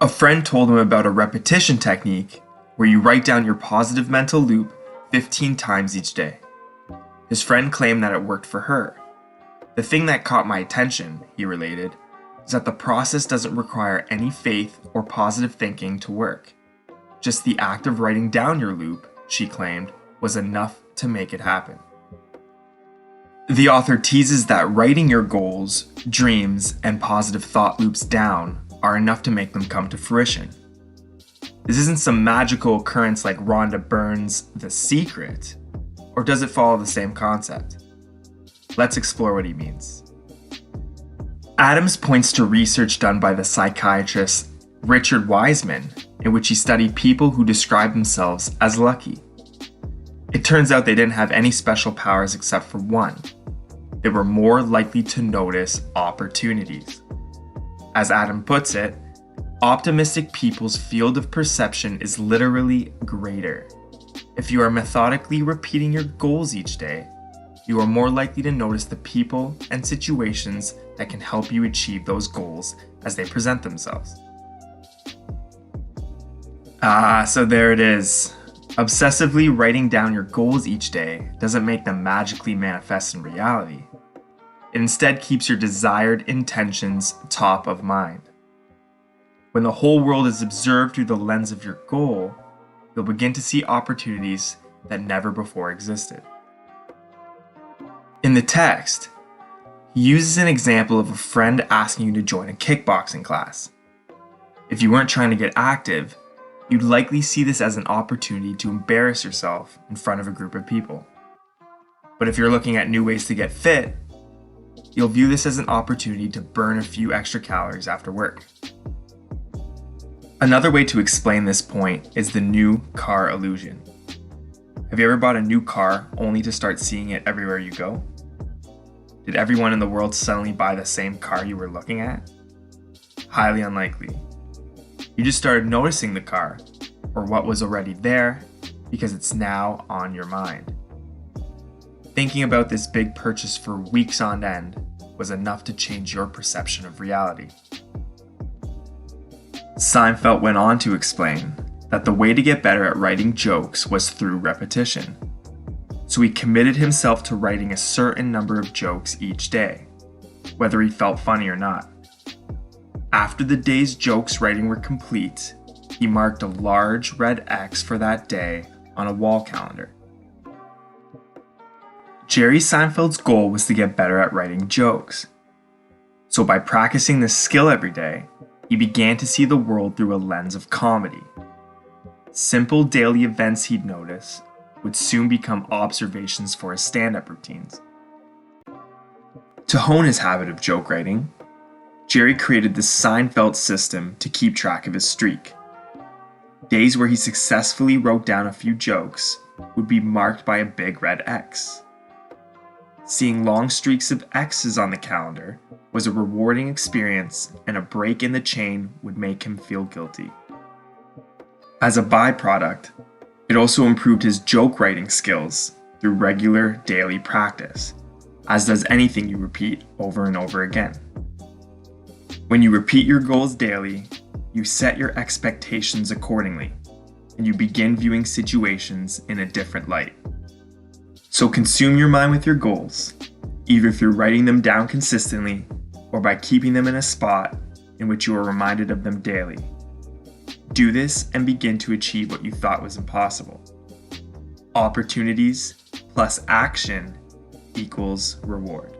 A friend told him about a repetition technique where you write down your positive mental loop 15 times each day. His friend claimed that it worked for her. The thing that caught my attention, he related, is that the process doesn't require any faith or positive thinking to work. Just the act of writing down your loop, she claimed, was enough to make it happen. The author teases that writing your goals, dreams, and positive thought loops down are enough to make them come to fruition. This isn't some magical occurrence like Rhonda Byrne's The Secret, or does it follow the same concept? Let's explore what he means. Adams points to research done by the psychiatrist Richard Wiseman, in which he studied people who describe themselves as lucky. It turns out they didn't have any special powers except for one. They were more likely to notice opportunities. As Adam puts it, optimistic people's field of perception is literally greater. If you are methodically repeating your goals each day, you are more likely to notice the people and situations that can help you achieve those goals as they present themselves. So there it is. Obsessively writing down your goals each day doesn't make them magically manifest in reality. It instead keeps your desired intentions top of mind. When the whole world is observed through the lens of your goal, you'll begin to see opportunities that never before existed. In the text, he uses an example of a friend asking you to join a kickboxing class. If you weren't trying to get active, you'd likely see this as an opportunity to embarrass yourself in front of a group of people. But if you're looking at new ways to get fit, you'll view this as an opportunity to burn a few extra calories after work. Another way to explain this point is the new car illusion. Have you ever bought a new car only to start seeing it everywhere you go? Did everyone in the world suddenly buy the same car you were looking at? Highly unlikely. You just started noticing the car, or what was already there, because it's now on your mind. Thinking about this big purchase for weeks on end was enough to change your perception of reality. Seinfeld went on to explain that the way to get better at writing jokes was through repetition. So he committed himself to writing a certain number of jokes each day, whether he felt funny or not. After the day's jokes writing were complete, he marked a large red X for that day on a wall calendar. Jerry Seinfeld's goal was to get better at writing jokes. So by practicing this skill every day, he began to see the world through a lens of comedy. Simple daily events he'd notice would soon become observations for his stand-up routines. To hone his habit of joke writing, Jerry created the Seinfeld system to keep track of his streak. Days where he successfully wrote down a few jokes would be marked by a big red X. Seeing long streaks of X's on the calendar was a rewarding experience, and a break in the chain would make him feel guilty. As a byproduct, it also improved his joke writing skills through regular daily practice, as does anything you repeat over and over again. When you repeat your goals daily, you set your expectations accordingly, and you begin viewing situations in a different light. So consume your mind with your goals, either through writing them down consistently or by keeping them in a spot in which you are reminded of them daily. Do this and begin to achieve what you thought was impossible. Opportunities plus action equals reward.